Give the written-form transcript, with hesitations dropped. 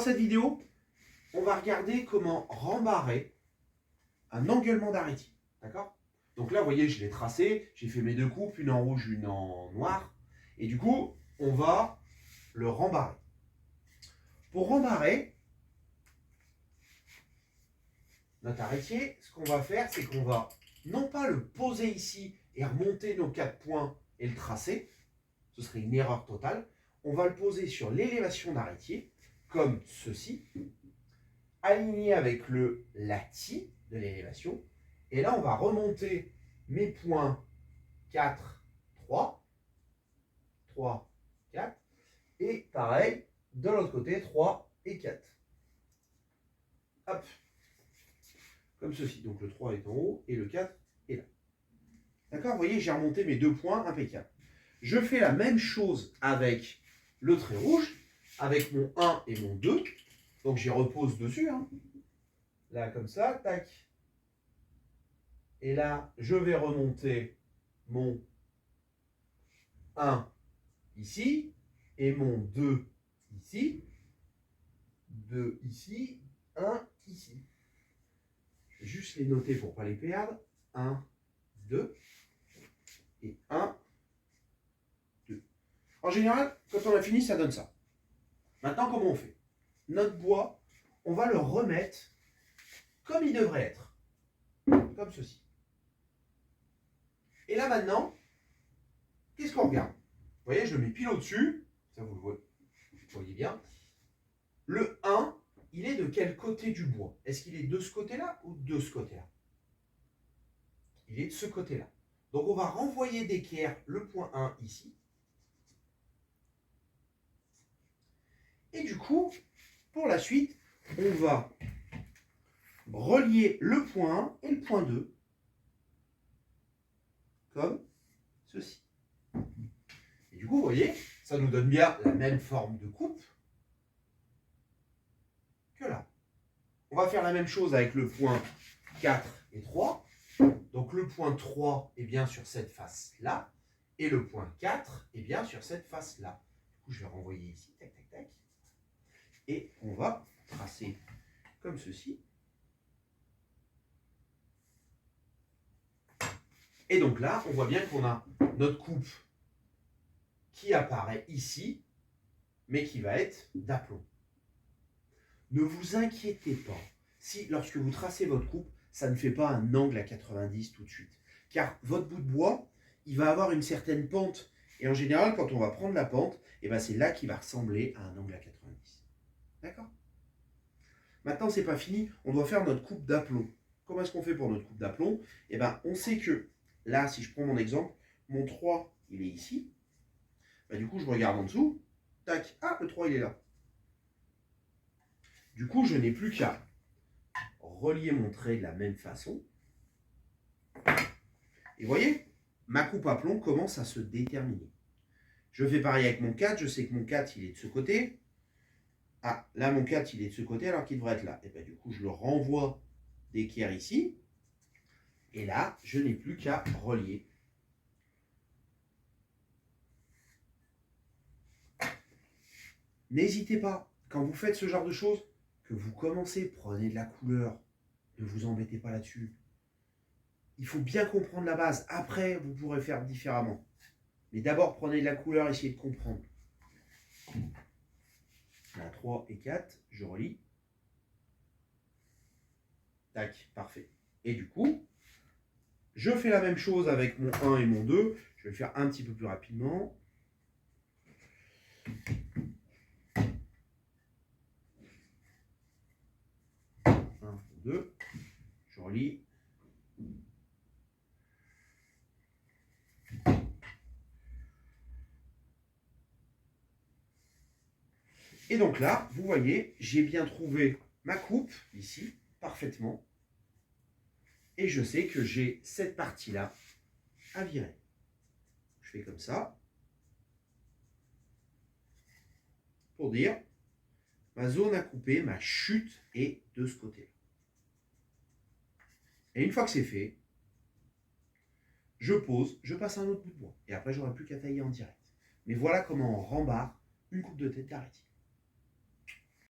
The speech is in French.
cette vidéo, on va regarder comment rembarrer un engueulement d'arrêtier. D'accord? Donc là, vous voyez, je l'ai tracé, j'ai fait mes deux coupes, une en rouge, une en noir. Et du coup, on va le rembarrer. Pour rembarrer notre arrêtier, ce qu'on va faire, c'est qu'on va non pas le poser ici et remonter nos 4 points et le tracer, ce serait une erreur totale. On va le poser sur l'élévation d'arrêtier, comme ceci, aligné avec le lati de l'élévation. Et là, on va remonter mes points 4, 3, 3, 4. Et pareil, de l'autre côté, 3 et 4. Hop. Comme ceci. Donc le 3 est en haut et le 4 est là. D'accord? Vous voyez, j'ai remonté mes deux points impeccables. Je fais la même chose avec le trait rouge, avec mon 1 et mon 2. Donc j'y repose dessus. Hein. Là, comme ça, tac. Et là, je vais remonter mon 1 ici et mon 2 ici. 2 ici, 1 ici. Je vais juste les noter pour ne pas les perdre. 1, 2 et 1, 2. En général, quand on a fini, ça donne ça. Maintenant, comment on fait? Notre bois, on va le remettre comme il devrait être. Comme ceci. Et là, maintenant, qu'est-ce qu'on regarde? Vous voyez, je le mets pile au-dessus. Ça, vous le voyez bien. Le 1, il est de quel côté du bois? Est-ce qu'il est de ce côté-là ou de ce côté-là? Il est de ce côté-là. Donc, on va renvoyer d'équerre le point 1 ici. Et du coup, pour la suite, on va relier le point 1 et le point 2 comme ceci. Et du coup, vous voyez, ça nous donne bien la même forme de coupe que là. On va faire la même chose avec le point 4 et 3. Donc le point 3 est bien sur cette face-là et le point 4 est bien sur cette face-là. Du coup, je vais renvoyer ici, tac, tac, tac. Et on va tracer comme ceci. Et donc là, on voit bien qu'on a notre coupe qui apparaît ici, mais qui va être d'aplomb. Ne vous inquiétez pas si, lorsque vous tracez votre coupe, ça ne fait pas un angle à 90 tout de suite. Car votre bout de bois, il va avoir une certaine pente. Et en général, quand on va prendre la pente, eh ben c'est là qu'il va ressembler à un angle à 90. D'accord? Maintenant, c'est pas fini. On doit faire notre coupe d'aplomb. Comment est-ce qu'on fait pour notre coupe d'aplomb? Eh ben, on sait que, là, si je prends mon exemple, mon 3, il est ici. Ben, du coup, je regarde en dessous. Tac. Ah, le 3, il est là. Du coup, je n'ai plus qu'à relier mon trait de la même façon. Et vous voyez, ma coupe à plomb commence à se déterminer. Je fais pareil avec mon 4. Je sais que mon 4, il est de ce côté. Ah, là, mon 4, il est de ce côté alors qu'il devrait être là. Et bien, du coup, je le renvoie d'équerre ici. Et là, je n'ai plus qu'à relier. N'hésitez pas, quand vous faites ce genre de choses, que vous commencez, prenez de la couleur. Ne vous embêtez pas là-dessus. Il faut bien comprendre la base. Après, vous pourrez faire différemment. Mais d'abord, prenez de la couleur, essayez de comprendre. Là, 3 et 4, je relis. Tac, parfait. Et du coup, je fais la même chose avec mon 1 et mon 2. Je vais le faire un petit peu plus rapidement. 1, 2. Je relis. Et donc là, vous voyez, j'ai bien trouvé ma coupe, ici, parfaitement. Et je sais que j'ai cette partie-là à virer. Je fais comme ça. Pour dire, ma zone à couper, ma chute est de ce côté-là. Et une fois que c'est fait, je pose, je passe un autre bout de bois. Et après, j'aurai plus qu'à tailler en direct. Mais voilà comment on rembarre une coupe de tête d'arrêtier.